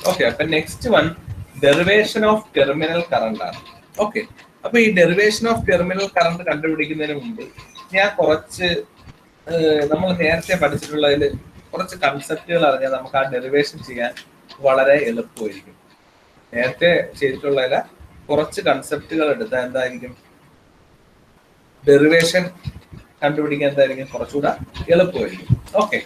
Okay, അപ്പൊ next one derivation of terminal current ആണ്. Okay, അപ്പൊ ഈ ഡെറിവേഷൻ ഓഫ് ടെർമിനൽ കറണ്ട് കണ്ടുപിടിക്കുന്നതിന് മുമ്പ് ഞാൻ കുറച്ച് നമ്മൾ നേരത്തെ പഠിച്ചിട്ടുള്ളതിൽ കുറച്ച് കൺസെപ്റ്റുകൾ അറിഞ്ഞാൽ നമുക്ക് ആ ഡെറിവേഷൻ ചെയ്യാൻ വളരെ എളുപ്പമായിരിക്കും. നേരത്തെ ചെയ്തിട്ടുള്ളതിൽ കുറച്ച് കൺസെപ്റ്റുകൾ എടുത്താൽ എന്തായിരിക്കും ഡെറിവേഷൻ കണ്ടുപിടിക്കാൻ എന്തായിരിക്കും കുറച്ചുകൂടെ എളുപ്പമായിരിക്കും. ഓക്കെ,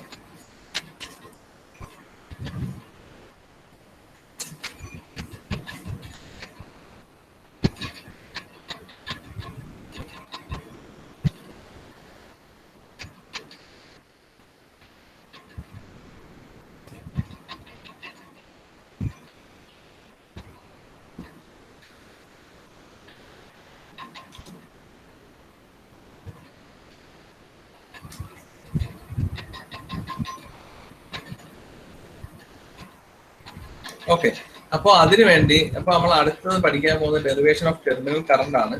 ഓക്കെ, അപ്പൊ അതിനുവേണ്ടി നമ്മൾ അടുത്തത് പഠിക്കാൻ പോകുന്ന ഡെറിവേഷൻ ഓഫ് ടെർമിനൽ കറണ്ട് ആണ്.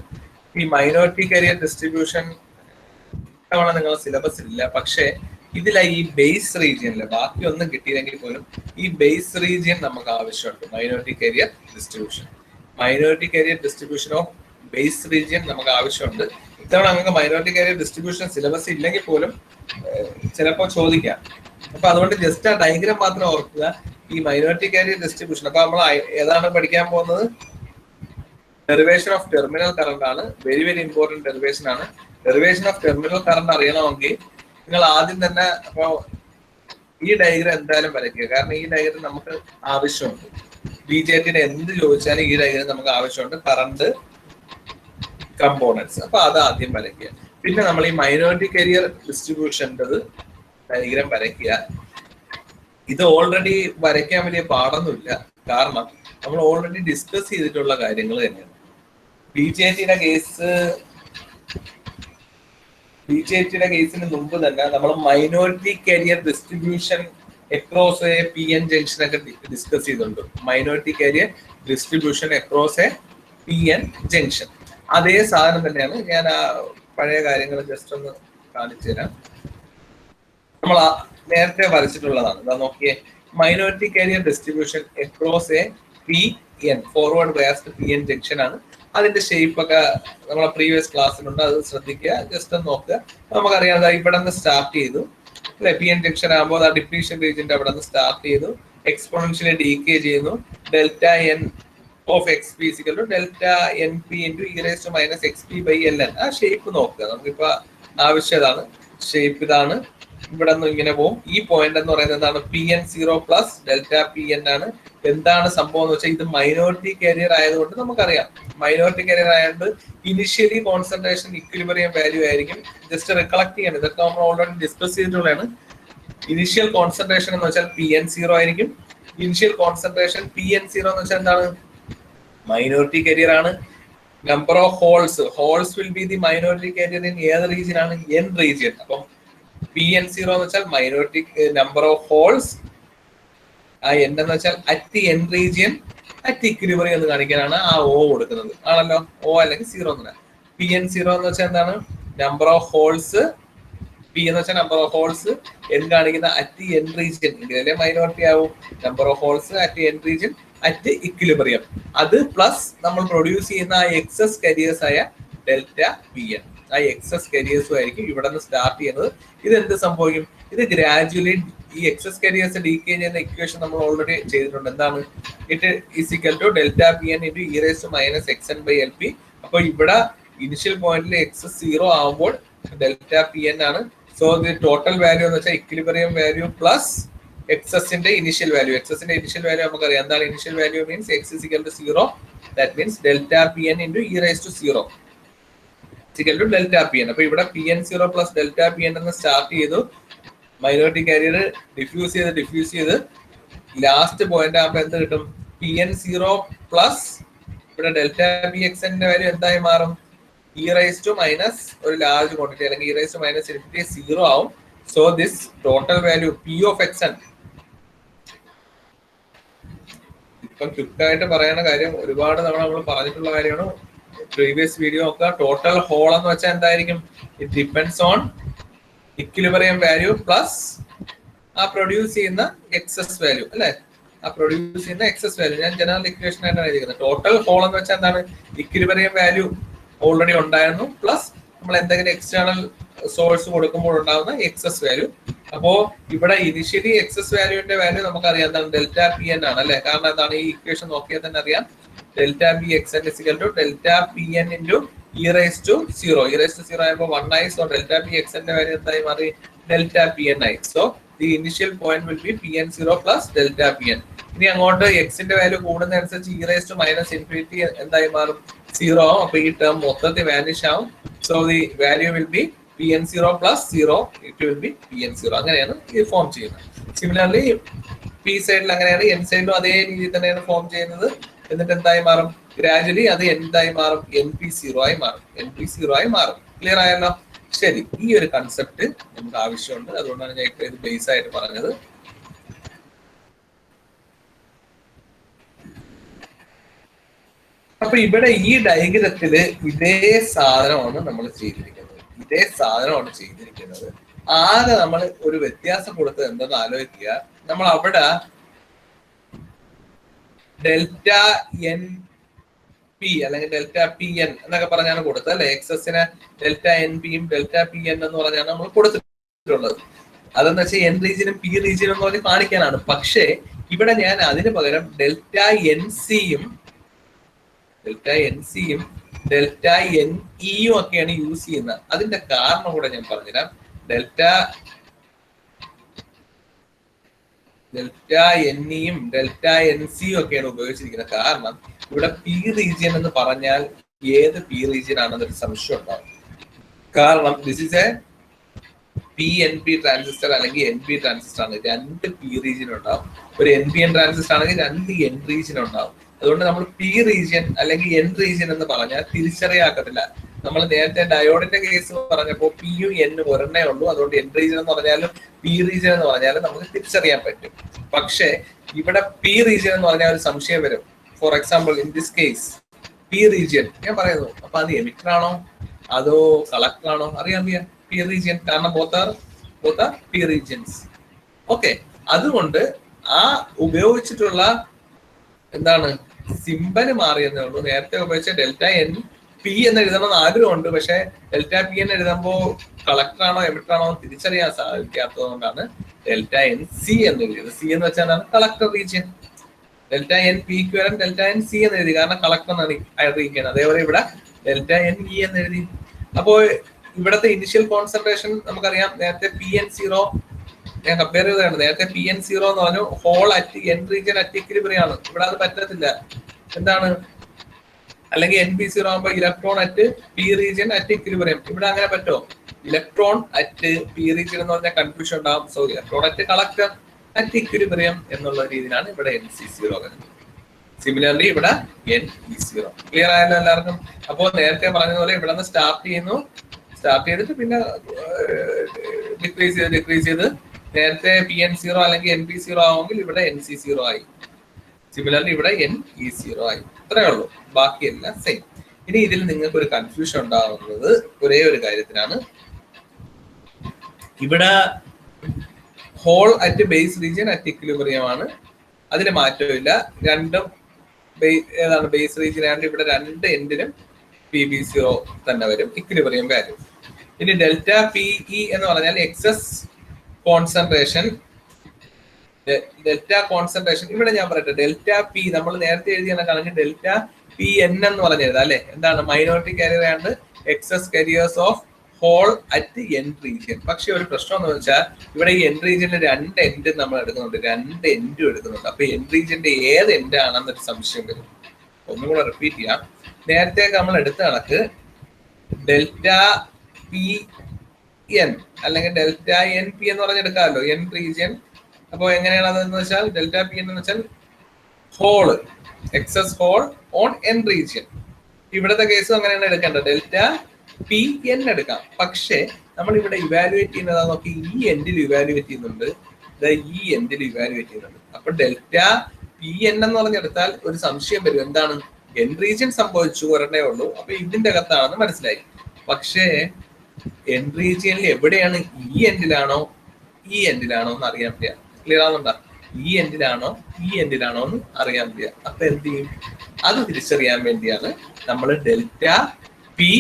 ഈ മൈനോറിറ്റി കരിയർ ഡിസ്ട്രിബ്യൂഷൻ തവണ നിങ്ങൾ സിലബസിൽ ഇല്ല, പക്ഷേ ഇതിലെ ഈ ബേസ് റീജിയനിൽ ബാക്കി ഒന്നും കിട്ടിയില്ലെങ്കിൽ പോലും ഈ ബേസ് റീജിയൻ നമുക്ക് ആവശ്യമുണ്ട്. Minority career distribution of base region നമുക്ക് ആവശ്യമുണ്ട്. ഇത്തവണ നമുക്ക് മൈനോറിറ്റി കരിയർ ഡിസ്ട്രിബ്യൂഷൻ സിലബസ് ഇല്ലെങ്കിൽ പോലും ചിലപ്പോൾ ചോദിക്കാം. അപ്പൊ അതുകൊണ്ട് ജസ്റ്റ് ആ ഡയഗ്രാം മാത്രം ഓർക്കുക. ഈ മൈനോറിറ്റി കരിയർ ഡിസ്ട്രിബ്യൂഷൻ അപ്പൊ നമ്മൾ ഏതാണ് പഠിക്കാൻ പോകുന്നത്? ഡെറിവേഷൻ ഓഫ് ടെർമിനൽ കറണ്ട് ആണ്. വെരി വെരി ഇമ്പോർട്ടന്റ് ഡെറിവേഷൻ ആണ്. ഡെറിവേഷൻ ഓഫ് ടെർമിനൽ കറണ്ട് അറിയണമെങ്കിൽ നിങ്ങൾ ആദ്യം തന്നെ അപ്പൊ ഈ ഡയഗ്രാം എന്തായാലും വരയ്ക്കുക. കാരണം ഈ ഡയഗ്രാം നമുക്ക് ആവശ്യമുണ്ട്. BJTയുടെ എന്ത് ചോദിച്ചാലും ഈ ഡയഗ്രാം നമുക്ക് ആവശ്യമുണ്ട്. കറണ്ട് കമ്പോണൻസ്, അപ്പൊ അത് ആദ്യം വരയ്ക്കുക. പിന്നെ നമ്മൾ ഈ മൈനോറിറ്റി കരിയർ ഡിസ്ട്രിബ്യൂഷൻ്റെ ഡയഗ്രാം വരയ്ക്കുക. ഇത് ഓൾറെഡി വരയ്ക്കാൻ വലിയ പാടൊന്നുമില്ല, കാരണം നമ്മൾ ഓൾറെഡി ഡിസ്കസ് ചെയ്തിട്ടുള്ള കാര്യങ്ങൾ തന്നെയാണ്. BJTയുടെ കേസിന് മുമ്പ് തന്നെ നമ്മൾ minority career distribution across A PN junction ഒക്കെ ഡിസ്കസ് ചെയ്തിട്ടുണ്ട്. Minority career distribution across A PN junction അതേ സാധനം തന്നെയാണ്. ഞാൻ ആ പഴയ കാര്യങ്ങൾ ജസ്റ്റ് ഒന്ന് കാണിച്ചു തരാം. നമ്മൾ നേരത്തെ വരച്ചിട്ടുള്ളതാണ്. ഇതാ നോക്കിയേ, minority career distribution across A PN forward biased PN junction ആണ്. അതിന്റെ ഷേപ്പ് ഒക്കെ നമ്മളെ പ്രീവിയസ് ക്ലാസ്സിലുണ്ട്, അത് ശ്രദ്ധിക്കുക. ജസ്റ്റ് ഒന്ന് നോക്കുക. നമുക്കറിയാം ഇവിടെ നിന്ന് സ്റ്റാർട്ട് ചെയ്തു അല്ലെ, PN ജംഗ്ഷൻ ആകുമ്പോൾ ആ ഡിപ്ലീഷൻ റീജിയന്റെ അവിടെ നിന്ന് സ്റ്റാർട്ട് ചെയ്തു, എക്സ്പോണൻഷ്യലി ഡീകേ ചെയ്യുന്നു. Delta N of XP equal to delta NP into e raise to minus XP by LN. ആ ഷേപ്പ് നോക്കുക. നമുക്കിപ്പോ ആവശ്യതാണ് ഷേപ്പ് ഇതാണ്. ഇവിടെ നിന്ന് ഇങ്ങനെ പോകും. ഈ പോയിന്റ് എന്ന് പറയുന്നത് എന്താണ്? PN0 പ്ലസ് ഡെൽറ്റ PN ആണ്. എന്താണ് സംഭവം എന്ന് വെച്ചാൽ ഇത് മൈനോറിറ്റി കരിയർ ആയതുകൊണ്ട് നമുക്കറിയാം. മൈനോറിറ്റി കരിയർ ആയതുകൊണ്ട് ഇനിഷ്യലി കോൺസെൻട്രേഷൻ ഇക്വിലിബ്രിയം വാല്യൂ ആയിരിക്കും. ജസ്റ്റ് റികളക്ട് ചെയ്യണം, ഇതൊക്കെ നമ്മൾ ഓൾറെഡി ഡിസ്കസ് ചെയ്തിട്ടുള്ളതാണ്. ഇനിഷ്യൽ കോൺസെൻട്രേഷൻ എന്ന് വെച്ചാൽ PN0 ആയിരിക്കും. ഇനിഷ്യൽ കോൺസെൻട്രേഷൻ PN0 എന്ന് വെച്ചാൽ എന്താണ്? മൈനോറിറ്റി കരിയർ ആണ്. Number of holes will be the minority carrier in ഏത് റീജിയൻ ആണ്? N region. അപ്പം PN0 എന്ന് വെച്ചാൽ മൈനോറിറ്റി നമ്പർ ഓഫ് ഹോൾസ്, ആ N എന്ന് വെച്ചാൽ at N region at equilibrium എന്ന് കാണിക്കാനാണ് ആ O കൊടുക്കുന്നത്, ആണല്ലോ. O അല്ലെങ്കിൽ 0 എന്ന്. PN0 എന്ന് വെച്ചാൽ എന്താണ്? Number of holes. P എന്ന് വെച്ചാൽ നമ്പർ ഓഫ് ഹോൾസ്, N കാണിക്കുന്ന അറ്റ് N റീജിയൻ, ഇതിലെ മൈനോറിറ്റി ആവും. Number of holes at N region at equilibrium, അത് പ്ലസ് നമ്മൾ പ്രൊഡ്യൂസ് ചെയ്യുന്ന ആ എക്സസ് കരിയേഴ്സ് ആയ ഡെൽറ്റ PN. ആ എക്സസ് കരിയേഴ്സും ആയിരിക്കും ഇവിടെ നിന്ന് സ്റ്റാർട്ട് ചെയ്യുന്നത്. ഇത് എന്ത് സംഭവിക്കും? ഇത് ഗ്രാജുവലി ഈ എക്സസ് കരിയേഴ്സ് ഡീകേ ചെയ്യുന്ന ഇക്വേഷൻ നമ്മൾ ഓൾറെഡി ചെയ്തിട്ടുണ്ട്. എന്താണ്? It is equal to delta PN into e raise to minus XN by LP. അപ്പൊ ഇവിടെ ഇനിഷ്യൽ പോയിന്റിൽ എക്സസ് 0 ആവുമ്പോൾ ഡെൽറ്റ PN ആണ്. സോ ദി ടോട്ടൽ വാല്യൂ എന്ന് വെച്ചാൽ ഇക്വിലിബ്രിയം വാല്യൂ പ്ലസ് എക്സസിന്റെ ഇനിഷ്യൽ വാല്യൂ. എക്സസിന്റെ ഇനിഷ്യൽ വാല്യൂ നമുക്കറിയാം. എന്താണ് initial value? Means x is equal to 0. That means delta PN into e raise to 0 equal to delta PN. അപ്പൊ ഇവിടെ PN0 plus delta PN എന്ന് start ചെയ്തു. Minority carrier diffuse ചെയ്ത് last point ആകുമ്പോൾ എന്ത് കിട്ടും? PN0 പ്ലസ് ഇവിടെ delta PXന്റെ value എന്തായി മാറും? e റൈസ് ടു മൈനസ് ഒരു ലാർജ് ക്വാണ്ടിറ്റി അല്ലെങ്കിൽ e raise to minus infinity 0 ആവും. So this total value P of XN. ഇപ്പം ക്വിക്കായിട്ട് പറയുന്ന കാര്യം ഒരുപാട് നമ്മൾ പറഞ്ഞിട്ടുള്ള കാര്യമാണ്. പ്രീവിയസ് വീഡിയോ ഒക്കെ ടോട്ടൽ ഹോൾ എന്ന് വെച്ചാൽ എന്തായിരിക്കും? It depends on equilibrium value plus ആ പ്രൊഡ്യൂസ് ചെയ്യുന്ന എക്സസ് വാല്യൂ അല്ലെ. ആ പ്രൊഡ്യൂസ് ചെയ്യുന്ന എക്സസ് വാല്യൂ. ഞാൻ ജനറൽ ഇക്വേഷൻ ആയിട്ടാണ് എഴുതിയിരിക്കുന്നത്. ടോട്ടൽ ഹോൾ എന്ന് വെച്ചാൽ എന്താണ്? ഇക്വിലിബ്രിയം വാല്യൂ ഓൾറെഡി ഉണ്ടായിരുന്നു, പ്ലസ് നമ്മൾ എന്തെങ്കിലും എക്സ്റ്റേണൽ സോഴ്സ് കൊടുക്കുമ്പോൾ ഉണ്ടാകുന്ന എക്സസ് വാല്യൂ. അപ്പോ ഇവിടെ ഇനിഷ്യലി എക്സസ് വാല്യൂവിന്റെ വാല്യൂ നമുക്കറിയാം എന്താണ്? ഡെൽറ്റ പി എൻ ആണ് അല്ലെ? കാരണം എന്താണ്? ഈ ഇക്വേഷൻ നോക്കിയാൽ തന്നെ അറിയാം, delta P X N is equal to delta P N into e raise to 0. E raise to 0 ആയപ്പോൾ 1 ആയി. സോ ഡെൽറ്റ പി എക്സ് എന്റെ വാല്യൂ എന്തായി മാറി? ഡെൽറ്റ പി എൻ ആയി. So the initial point will be P N 0 plus delta P N. ഇനി അങ്ങോട്ട് എക്സിന്റെ value കൂടുന്നതനുസരിച്ച് e raise to minus infinity എന്തായി മാറും? 0 ആവും. അപ്പൊ ഈ ടേം മൊത്തത്തിൽ വാനിഷ് ആവും. So the value will be P N 0 plus 0, it will be P N 0. അങ്ങനെയാണ് ഇത് ഫോം ചെയ്യുന്നത്. സിമിലർലി പി സൈഡിൽ അങ്ങനെയാണ്, എൻ സൈഡിലും അതേ രീതിയിൽ തന്നെയാണ് ഫോം ചെയ്യുന്നത്. എന്നിട്ട് എന്തായി മാറും? ഗ്രാജുവലി അത് എന്തായി മാറും? എൻ പി 0 ആയി മാറും. എൻ പി 0 ആയി മാറും. ക്ലിയർ ആയല്ലോ? ശരി, ഈ ഒരു കൺസെപ്റ്റ് നമുക്ക് ആവശ്യമുണ്ട്. അതുകൊണ്ടാണ് ഞാൻ ഇത് ബേസ് ആയിട്ട് പറഞ്ഞത്. അപ്പൊ ഇവിടെ ഈ ഡയഗ്രത്തില് ഇതേ സാധനമാണ് നമ്മൾ ചെയ്തിരിക്കുന്നത്. ഇതേ സാധനമാണ് ചെയ്തിരിക്കുന്നത്. ആകെ നമ്മൾ ഒരു വ്യത്യാസം കൊടുത്തത് എന്തെന്ന് ആലോചിക്കുക. നമ്മൾ അവിടെ ഡെൽറ്റ എൻ പി അല്ലെങ്കിൽ ഡെൽറ്റ പി എൻ എന്നൊക്കെ പറഞ്ഞാണ് കൊടുത്തത് അല്ലെ? എക്സസിന് ഡെൽറ്റ എൻ പിയും ഡെൽറ്റ പി എൻ എന്ന് പറഞ്ഞാണ് നമ്മൾ കൊടുത്തിട്ടുള്ളത്. അതെന്ന് വെച്ചാൽ എൻ റീജിയനും പി റീജിയനും എന്ന് പറഞ്ഞ് കാണിക്കാനാണ്. പക്ഷേ ഇവിടെ ഞാൻ അതിന് പകരം ഡെൽറ്റ എൻ സിയും ഡെൽറ്റ എൻ ഇയും ഒക്കെയാണ് യൂസ് ചെയ്യുന്നത്. അതിന്റെ കാരണം കൂടെ ഞാൻ പറഞ്ഞുതരാം. ഡെൽറ്റ എൻ ഇയും ഡെൽറ്റ എൻ സിയും ഒക്കെയാണ് ഉപയോഗിച്ചിരിക്കുന്നത്. കാരണം ഇവിടെ പി റീജിയൻ എന്ന് പറഞ്ഞാൽ ഏത് പി റീജിയൻ ആണെന്നൊരു സംശയം ഉണ്ടാവും. കാരണം this is A P N P transistor അല്ലെങ്കിൽ എൻ പി ട്രാൻസിസ്റ്റർ ആണ്. 2 പി റീജിയൻ ഉണ്ടാവും. ഒരു എൻ പി എൻ ട്രാൻസിസ്റ്റർ ആണെങ്കിൽ 2 എൻ റീജിയൻ ഉണ്ടാവും. അതുകൊണ്ട് നമ്മൾ പി റീജിയൻ അല്ലെങ്കിൽ എൻ റീജിയൻ എന്ന് പറഞ്ഞാൽ തിരിച്ചറിയാക്കത്തില്ല. നമ്മൾ നേരത്തെ ഡയോഡിന്റെ കേസ് പറഞ്ഞപ്പോൾ പിയും എന്നും ഒരെണ്ണേ ഉള്ളൂ. അതുകൊണ്ട് എൻ റീജിയൻ എന്ന് പറഞ്ഞാലും പി റീജിയൻ എന്ന് പറഞ്ഞാലും നമുക്ക് തിരിച്ചറിയാൻ പറ്റും. പക്ഷേ ഇവിടെ പി റീജിയൻ എന്ന് പറഞ്ഞാൽ ഒരു സംശയം വരും. For example in this case P region ഞാൻ പറയുന്നു, അപ്പൊ അത് എമിറ്റർ ആണോ അതോ കളക്ടർ ആണോ? അറിയാൻ വയ്യ. പി റീജിയൻ, കാരണം both are P regions. Okay, അതുകൊണ്ട് ആ ഉപയോഗിച്ചിട്ടുള്ള എന്താണ് സിമ്പല് മാറിയെന്നേ ഉള്ളൂ. നേരത്തെ ഉപയോഗിച്ച ഡെൽറ്റ എൻ പി എന്ന് എഴുതണമെന്ന് ആഗ്രഹമുണ്ട്. പക്ഷെ ഡെൽറ്റ പി എന്ന് എഴുതുമ്പോൾ കളക്ടർ ആണോ എമിറ്റർ ആണോ തിരിച്ചറിയാൻ സാധിക്കാത്തത് കൊണ്ടാണ് ഡെൽറ്റ എൻ സി എന്ന് എഴുതിയത്. സി എന്ന് വെച്ചാൽ collector region. Delta N P വരും ഡെൽറ്റ എൻ സി എന്ന് എഴുതി, കാരണം കളക്ടർ എന്നാണ് അറിയിക്കുന്നത്. അതേപോലെ ഇവിടെ ഡെൽറ്റ എൻ ഇ എന്ന് എഴുതി. അപ്പോൾ ഇവിടുത്തെ ഇനിഷ്യൽ കോൺസെൻട്രേഷൻ നമുക്കറിയാം. നേരത്തെ പി എൻ 0 ഞാൻ കമ്പയർ ചെയ്തതാണ്. നേരത്തെ പി എൻ 0 എന്ന് പറഞ്ഞു hole at N region at equilibrium ആണ്. ഇവിടെ അത് പറ്റത്തില്ല. എന്താണ്? അല്ലെങ്കിൽ എൻ പി 0 ആകുമ്പോൾ electron at P region at equilibrium. ഇവിടെ അങ്ങനെ പറ്റുമോ? ഇലക്ട്രോൺ അറ്റ് പി റീജിയൻ എന്ന് പറഞ്ഞാൽ കൺഫ്യൂഷൻ ഉണ്ടാവും. So electron at collector at equilibrium എന്നുള്ള രീതിയിലാണ് ഇവിടെ എൻ സി 0 വരുന്നത്. സിമിലർലി ഇവിടെ എൻ ഇ 0. ക്ലിയർ ആയല്ലോ എല്ലാവർക്കും? അപ്പോൾ നേരത്തെ പറഞ്ഞതുപോലെ ഇവിടെ നിന്ന് സ്റ്റാർട്ട് ചെയ്തിട്ട് പിന്നെ ഡിക്രീസ് ചെയ്ത് നേരത്തെ പി എൻ 0 അല്ലെങ്കിൽ എൻ പി 0 ആവുമെങ്കിൽ ഇവിടെ എൻ സി 0 ആയി. സിമിലർലി ഇവിടെ എൻ ഇ 0 ആയി. ഇത്രയേ ഉള്ളൂ, ബാക്കിയെല്ലാം സെയിം. ഇനി ഇതിൽ നിങ്ങൾക്ക് ഒരു കൺഫ്യൂഷൻ ഉണ്ടാവുന്നത് ഒരേ ഒരു കാര്യത്തിനാണ്. ഇവിടെ hole at base region at equilibrium ആണ്, അതിന് മാറ്റമില്ല. രണ്ടും ഏതാണ് ബേസ് റീജിയൻ ആയതുകൊണ്ട് ഇവിടെ 2 എൻഡിലും പി ബി 0 തന്നെ വരും, ഇക്വിലിബ്രിയം വാല്യൂ. ഇനി ഡെൽറ്റ പി ഇ എന്ന് പറഞ്ഞാൽ എക്സസ് കോൺസെൻട്രേഷൻ. ഇവിടെ ഞാൻ പറയട്ടെ, ഡെൽറ്റ പി നമ്മൾ നേരത്തെ എഴുതിയ കണക്ക് ഡെൽറ്റ പി എൻ എന്ന് പറഞ്ഞെഴുതാം അല്ലെ? എന്താണ്? Minority carrier and excess carriers of hole at N region. പക്ഷെ ഒരു പ്രശ്നം എന്ന് വെച്ചാൽ ഇവിടെ ഈ എൻ റീജിയനിൽ 2 എൻഡ് നമ്മൾ എടുക്കുന്നുണ്ട്, 2 എൻഡും എടുക്കുന്നുണ്ട്. അപ്പൊ എൻ റീജിയന്റെ ഏത് എൻഡ് ആണെന്നൊരു സംശയം വരും. ഒന്നുകൂടെ റിപ്പീറ്റ് ചെയ്യാം. നേരത്തെ നമ്മൾ എടുത്ത കണക്ക് ഡെൽറ്റ പി എൻ അല്ലെങ്കിൽ ഡെൽറ്റ എൻ പി എന്ന് പറഞ്ഞെടുക്കാമല്ലോ, എൻ റീജിയൻ. അപ്പോൾ എങ്ങനെയാണ് അതെന്ന് വെച്ചാൽ ഡെൽറ്റ പി എൻ എന്ന് വെച്ചാൽ hole, excess hole on N region. ഇവിടുത്തെ കേസും അങ്ങനെയാണ് എടുക്കേണ്ടത്, ഡെൽറ്റ പി എൻ എടുക്കാം. പക്ഷേ നമ്മൾ ഇവിടെ ഇവാലുവേറ്റ് ചെയ്യുന്നത് നോക്കി, ഈ എൻഡിൽ ഇവാലുവേറ്റ് ചെയ്യുന്നുണ്ട്, ഈ എൻഡിൽ ഇവാലുവേറ്റ് ചെയ്യുന്നുണ്ട്. അപ്പൊ ഡെൽറ്റ പി എൻ എന്ന് പറഞ്ഞെടുത്താൽ ഒരു സംശയം വരും, എന്താണ്? എൻ റീജിയൻ സംഭവിച്ചു, ഒരെണ്ണേ ഉള്ളൂ, അപ്പൊ ഇതിന്റെ അകത്താണെന്ന് മനസ്സിലായി. പക്ഷേ എൻ റീജിയനിൽ എവിടെയാണ്? ഈ എൻഡിലാണോ ഈ എൻഡിലാണോ എന്ന് അറിയാൻ പറ്റില്ല. ക്ലിയർ ആവുന്നുണ്ടോ? ഈ എൻഡിലാണോ ഈ എൻഡിലാണോ എന്ന് അറിയാൻ വേണ്ടിയാ. അപ്പൊ എന്ത് ചെയ്യും? അത് തിരിച്ചറിയാൻ വേണ്ടിയാണ് നമ്മൾ ഡെൽറ്റ പി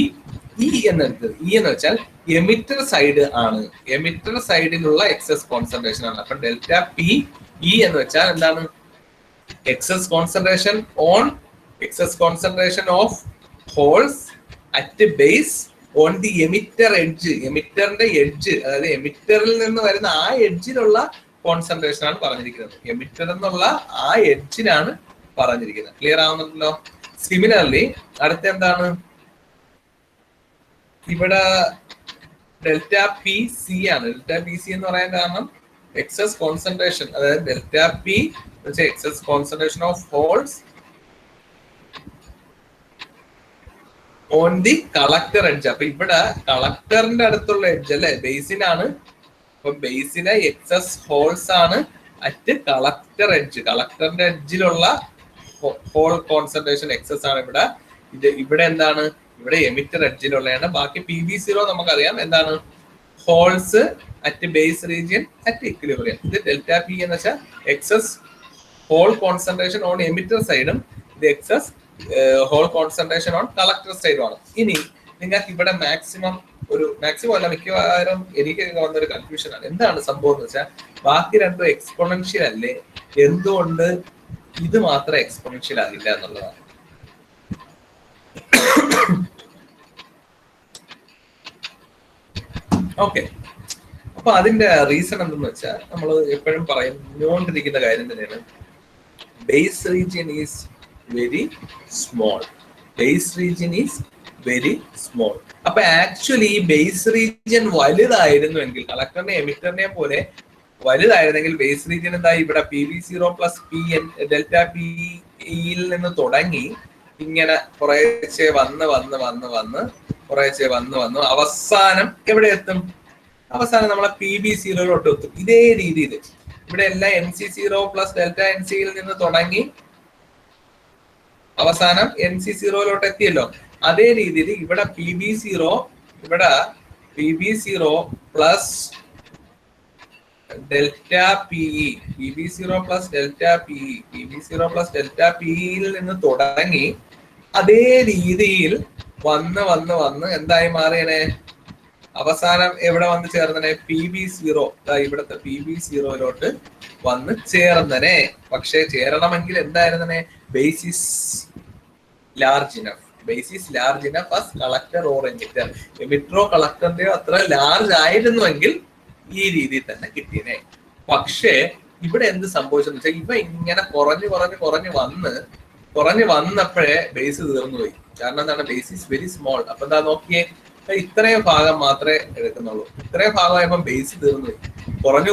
ഇ എന്നെടുത്തത്. ഇ എന്ന് വെച്ചാൽ എമിറ്റർ സൈഡ് ആണ്, എമിറ്റർ സൈഡിലുള്ള എക്സസ് കോൺസെൻട്രേഷൻ ആണ്. അപ്പൊ ഡെൽറ്റ പി ഇ എന്ന് വെച്ചാൽ എന്താണ്? excess concentration of holes at base on the emitter edge. എമിറ്ററിന്റെ എഡ്ജ്, അതായത് എമിറ്ററിൽ നിന്ന് വരുന്ന ആ എഡ്ജിലുള്ള കോൺസെൻട്രേഷൻ ആണ് പറഞ്ഞിരിക്കുന്നത്. എമിറ്റർ എന്നുള്ള ആ എഡ്ജിലാണ് പറഞ്ഞിരിക്കുന്നത്. ക്ലിയർ ആവുന്നുണ്ടല്ലോ? സിമിലർലി അടുത്ത എന്താണ്? ഇവിടെ ഡെൽറ്റ പി സി ആണ്. ഡെൽറ്റ പി സി എന്ന് പറയാൻ കാരണം എക്സസ് കോൺസെൻട്രേഷൻ, അതായത് delta P excess concentration of holes on the collector edge. അപ്പൊ ഇവിടെ കളക്ടറിന്റെ അടുത്തുള്ള എഡ്ജ് അല്ലെ, ബേസിനാണ്. അപ്പൊ ബേസിലെ എക്സസ് ഹോൾസ് ആണ് അറ്റ് കളക്ടർ എഡ്ജ്. കളക്ടറിന്റെ എഡ്ജിലുള്ള ഹോൾ കോൺസെൻട്രേഷൻ എക്സസ് ആണ് ഇവിടെ. ഇവിടെ എന്താണ്? ഇവിടെ എമിറ്റർ എഡ്ജിലുള്ളതാണ്. ബാക്കി പി ബി സീറോ നമുക്കറിയാം എന്താണ്? Holes at base region at equilibrium. ഇത് ഡെൽറ്റ പി എന്ന് വെച്ചാൽ excess hole concentration on emitter സൈഡും ഇത് excess hole concentration on collector സൈഡും ആണ്. ഇനി നിങ്ങൾക്ക് ഇവിടെ മാക്സിമം അല്ല, മിക്കവാറും എനിക്ക് വന്നൊരു കൺഫ്യൂഷൻ ആണ്. എന്താണ് സംഭവം എന്ന് വെച്ചാൽ ബാക്കി രണ്ടും എക്സ്പോണൻഷ്യൽ അല്ലേ, എന്തുകൊണ്ട് ഇത് മാത്രം എക്സ്പോണൻഷ്യൽ ആകില്ല എന്നുള്ളതാണ്. ഓക്കെ, അപ്പൊ അതിന്റെ റീസൺ എന്തെന്ന് വെച്ചാൽ നമ്മൾ എപ്പോഴും പറഞ്ഞുകൊണ്ടിരിക്കുന്ന കാര്യം തന്നെയാണ്, base region is very small. Base region is very small. അപ്പൊ ആക്ച്വലി ഈ ബേസ് റീജിയൻ വലുതായിരുന്നുവെങ്കിൽ, കളക്ടറിനെ എമിറ്ററിനെ പോലെ വലുതായിരുന്നെങ്കിൽ ബേസ് റീജിയൻ എന്താ? ഇവിടെ P V zero plus P N delta പിയിൽ നിന്ന് തുടങ്ങി ഇങ്ങനെ കുറേശ്ശെ വന്ന് അവസാനം എവിടെ എത്തും? അവസാനം നമ്മളെ പി ബി സീറോയിലോട്ട് എത്തും. ഇതേ രീതിയിൽ ഇവിടെ എല്ലാം N C zero plus delta N സിയിൽ നിന്ന് തുടങ്ങി അവസാനം എൻ സി സീറോയിലോട്ട് എത്തിയല്ലോ. അതേ രീതിയിൽ ഇവിടെ P B zero plus delta PE, P B zero plus delta പിഇയിൽ നിന്ന് തുടങ്ങി അതേ രീതിയിൽ വന്ന് എന്തായി മാറിയനെ? അവസാനം എവിടെ വന്ന് ചേർന്നനെ? പി ബി സീറോ, ഇവിടുത്തെ പി ബി സീറോയിലോട്ട് വന്ന് ചേർന്നനെ. പക്ഷെ ചേരണമെങ്കിൽ എന്തായിരുന്നനെ? Base is large enough as collector or emitter. എമിറ്ററോ കളക്ടറിന്റെയോ അത്ര ലാർജ് ആയിരുന്നുവെങ്കിൽ ഈ രീതിയിൽ തന്നെ കിട്ടിയനെ. പക്ഷേ ഇവിടെ എന്ത് സംഭവിച്ചെന്ന് വെച്ചാൽ ഇവ ഇങ്ങനെ കുറഞ്ഞു വന്നപ്പോഴേ ബേസ് തീർന്നു പോയി. കാരണം എന്താണ്? Base is very small. അപ്പൊ എന്താ നോക്കിയേ, ഇത്രയും ഭാഗം മാത്രമേ എടുക്കുന്നുള്ളൂ. ഇത്രയും ഭാഗമായപ്പോ ബേസ് തീർന്നു പോയി. കുറഞ്ഞു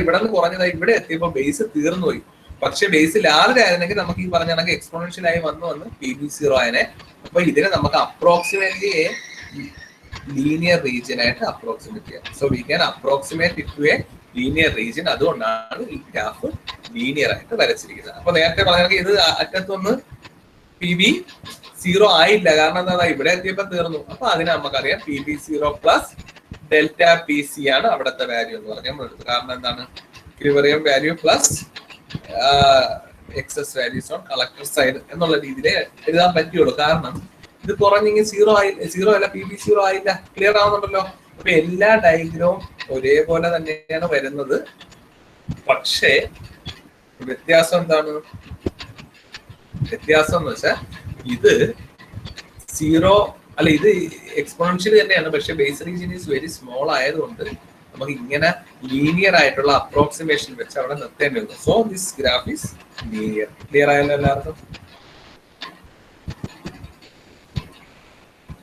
ഇവിടെ നിന്ന് കുറഞ്ഞതായി ഇവിടെ എത്തിയപ്പോ ബേസ് തീർന്നു പോയി. പക്ഷെ ബേസ് ലാർജ് ആയിരുന്നെങ്കിൽ നമുക്ക് ഈ പറഞ്ഞ കണക്ക് എക്സ്പോണൻഷ്യൽ ആയി വന്ന് പി ബി സീറോ ആയനെ. അപ്പൊ ഇതിനെ നമുക്ക് അപ്രോക്സിമേറ്റ്ലി ലീനിയർ റീജിയൻ ആയിട്ട് അപ്രോക്സിമേറ്റ് ചെയ്യാം. So we can approximate it to a linear region. അതുകൊണ്ടാണ് ഈ ഗ്രാഫ് ലീനിയർ ആയിട്ട് വരച്ചിരിക്കുന്നത്. അപ്പൊ നേരത്തെ പറഞ്ഞ ഇത് അറ്റത്തൊന്ന് പി ബി സീറോ ആയില്ല, കാരണം എന്താ? ഇവിടെ എത്തിയപ്പോ തീർന്നു. അപ്പൊ അതിനെ നമുക്കറിയാം P B zero plus delta P C ആണ് അവിടുത്തെ വാല്യൂ എന്ന് പറഞ്ഞാൽ നമ്മൾ എടുത്തു. കാരണം എന്താണ്? Equilibrium value plus excess values on collector side എന്നുള്ള രീതിയിൽ എഴുതാൻ പറ്റുള്ളൂ. കാരണം ഇത് കുറഞ്ഞെങ്കിൽ സീറോ അല്ല, പി ബി സീറോ ആയില്ല. ക്ലിയർ ആവുന്നുണ്ടല്ലോ? അപ്പൊ എല്ലാ ഡയഗ്രവും ഒരേപോലെ തന്നെയാണ് വരുന്നത്. പക്ഷേ വ്യത്യാസം എന്താണ്? വ്യത്യാസം എന്ന് വെച്ചാൽ ഇത് സീറോ അല്ല, ഇത് എക്സ്പോണൻഷ്യൽ തന്നെയാണ്. പക്ഷെ base region is very small ആയതുകൊണ്ട് നമുക്ക് ഇങ്ങനെ ലീനിയർ ആയിട്ടുള്ള അപ്രോക്സിമേഷൻ വെച്ച് അവിടെ നിർത്തേണ്ടി വന്നു. So this graph is linear. Clear ആയല്ലോ എല്ലാവർക്കും?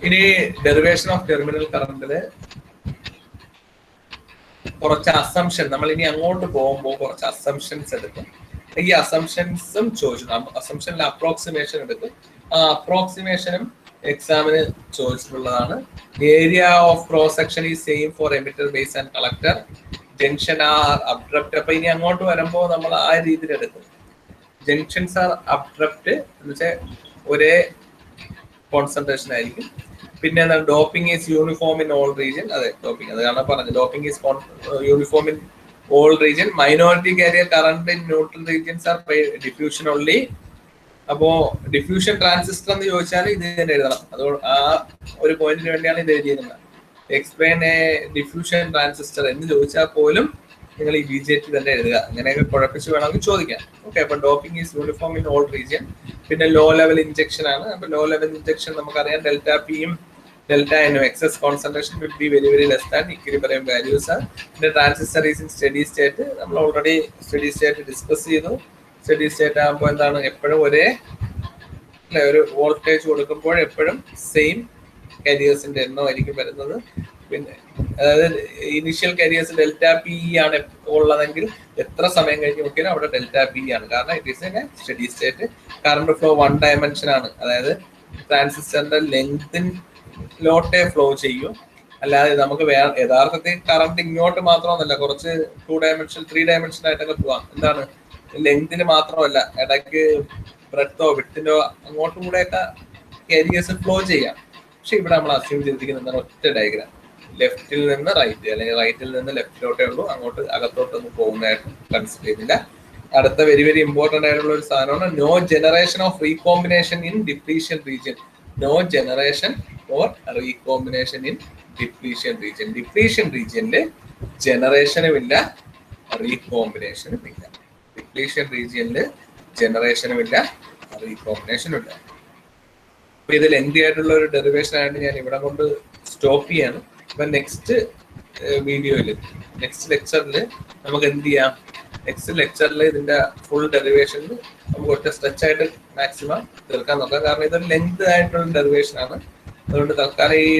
ഇനി ഡെറിവേഷൻ ഓഫ് ടെർമിനൽ കറണ്ടില് കുറച്ച് അസംഷൻ, നമ്മൾ ഇനി അങ്ങോട്ട് പോകുമ്പോൾ കുറച്ച് അസംഷൻസ് എടുക്കും. ഈ അസംഷൻസും ചോദിച്ചു. അസംഷനിൽ അപ്രോക്സിമേഷൻ എടുക്കും. ആ അപ്രോക്സിമേഷനും എക്സാമിന് ചോദിച്ചിട്ടുള്ളതാണ്. Area of cross section is same for emitter, base and collector. Junction are abrupt. അപ്പൊ ഇനി അങ്ങോട്ട് വരുമ്പോൾ നമ്മൾ ആ രീതിയിൽ എടുക്കും. ജംഗ്ഷൻസ് ആർ അബ്രപ്റ്റ് എന്ന് വെച്ചാൽ ഒരേ കോൺസെൻട്രേഷൻ ആയിരിക്കും. പിന്നെ എന്താണ്? Doping is uniform in all region. അതെ, ഡോപ്പിംഗ് അത് കാരണം പറഞ്ഞു. Doping is uniform in all region. Minority carrier current in neutral regions are by diffusion only. അപ്പോ ഡിഫ്യൂഷൻ ട്രാൻസിസ്റ്റർ എന്ന് ചോദിച്ചാൽ ഇത് തന്നെ എഴുതണം. അതുകൊണ്ട് ആ ഒരു പോയിന്റിന് വേണ്ടിയാണ് ഇത് എഴുതിയിരുന്നത്. എക്സ്പ്ലെയിൻ എ ഡിഫ്യൂഷൻ ട്രാൻസിസ്റ്റർ എന്ന് ചോദിച്ചാൽ പോലും നിങ്ങൾ ഈ BJT തന്നെ എഴുതുക. അങ്ങനെയൊക്കെ കുഴപ്പിച്ച് വേണമെങ്കിൽ ചോദിക്കാം. ഓക്കെ, അപ്പൊ doping is uniform in all region. പിന്നെ ലോ ലെവൽ ഇഞ്ചക്ഷൻ ആണ്. അപ്പൊ ലോ ലെവൽ ഇഞ്ചക്ഷൻ നമുക്കറിയാം ഡെൽറ്റ പിയും ഡെൽറ്റ എനും excess concentration will be very very less than equilibrium values. പിന്നെ transistor is in steady state. നമ്മൾ ഓൾറെഡി സ്റ്റഡി സ്റ്റേറ്റ് ഡിസ്കസ് ചെയ്തു. Steady state ആകുമ്പോൾ എന്താണ്, എപ്പോഴും ഒരേ ഒരു വോൾട്ടേജ് കൊടുക്കുമ്പോൾ എപ്പോഴും സെയിം കാരിയേഴ്സിന്റെ എണ്ണം ആയിരിക്കും വരുന്നത്. പിന്നെ അതായത് ഇനിഷ്യൽ കാരിയേഴ്സ് ഡെൽറ്റ പി ആണ് ഉള്ളതെങ്കിൽ എത്ര സമയം കഴിഞ്ഞ് നോക്കിയാലും അവിടെ ഡെൽറ്റ പി ആണ്. കാരണം it is A steady state. Current flow 1 dimension ആണ്. അതായത് ട്രാൻസിസ്റ്ററിന്റെ ലെങ്തിലോട്ടേ ഫ്ലോ ചെയ്യും. അല്ലാതെ നമുക്ക് യഥാർത്ഥത്തിൽ കറണ്ട് ഇങ്ങോട്ട് മാത്രമൊന്നുമല്ല, കുറച്ച് 2 ഡയമെൻഷൻ 3 ഡയമെൻഷൻ ആയിട്ടൊക്കെ പോവാം. എന്താണ്, ലെങ്തിന് മാത്രമല്ല, ഇടയ്ക്ക് ബ്രെഡ്ത്തോ വിട്ടിനോ അങ്ങോട്ടും കൂടെയൊക്കെ കാരിയേഴ്സ് ഫ്ലോ ചെയ്യാം. പക്ഷെ ഇവിടെ നമ്മൾ അസ്യൂം ചെയ്തിരിക്കുന്നത് എന്താണ്, ഒറ്റ ഡയഗ്രാം. ലെഫ്റ്റിൽ നിന്ന് റൈറ്റ് അല്ലെങ്കിൽ റൈറ്റിൽ നിന്ന് ലെഫ്റ്റിലോട്ടേ ഉള്ളൂ, അങ്ങോട്ട് അകത്തോട്ടൊന്നും പോകുന്നതായിട്ട് കൺസിഡർ ചെയ്യുന്നില്ല. അടുത്ത വെരി വെരി ഇമ്പോർട്ടന്റ് ആയിട്ടുള്ള ഒരു സാധനമാണ് no generation of recombination in depletion region. No generation or recombination in depletion region. Depletion റീജിയനിൽ ജനറേഷനും ഇല്ല, റീകോമ്പിനേഷനും ഇല്ല. ഡിപ്ലീഷൻ റീജിയനിൽ ജനറേഷനും ഇല്ല, റീകോമ്പിനേഷനും ഇല്ല. അപ്പൊ ഇത് ലെങ്തി ആയിട്ടുള്ള ഒരു ഡെറിവേഷൻ ആയിട്ട് ഞാൻ ഇവിടെ കൊണ്ട് സ്റ്റോപ്പ് ചെയ്യാണ്. അപ്പൊ നെക്സ്റ്റ് വീഡിയോയിൽ, നെക്സ്റ്റ് ലെക്ചറിൽ നമുക്ക് എന്ത് ചെയ്യാം, നെക്സ്റ്റ് ലെക്ചറിൽ ഇതിന്റെ ഫുൾ ഡെറിവേഷനിൽ നമുക്ക് ഒറ്റ സ്ട്രെച്ച് ആയിട്ട് മാക്സിമം തീർക്കാൻ നോക്കാം. കാരണം ഇതൊരു ലെങ്ത് ആയിട്ടുള്ള ഡെറിവേഷൻ ആണ്. അതുകൊണ്ട് തൽക്കാലം ഈ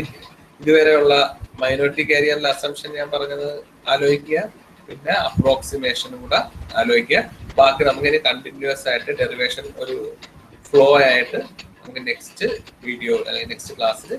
ഇതുവരെയുള്ള മൈനോറിറ്റി കാരിയറിലെ അസംഷൻ ഞാൻ പറഞ്ഞത് ആലോചിക്കുക, പിന്നെ അപ്രോക്സിമേഷനും കൂടെ ആലോചിക്കുക. ബാക്കി നമുക്കിനി കണ്ടിന്യൂസ് ആയിട്ട് ഡെറിവേഷൻ ഒരു ഫ്ലോ ആയിട്ട് നമുക്ക് നെക്സ്റ്റ് വീഡിയോ അല്ലെങ്കിൽ നെക്സ്റ്റ് ക്ലാസ്സിൽ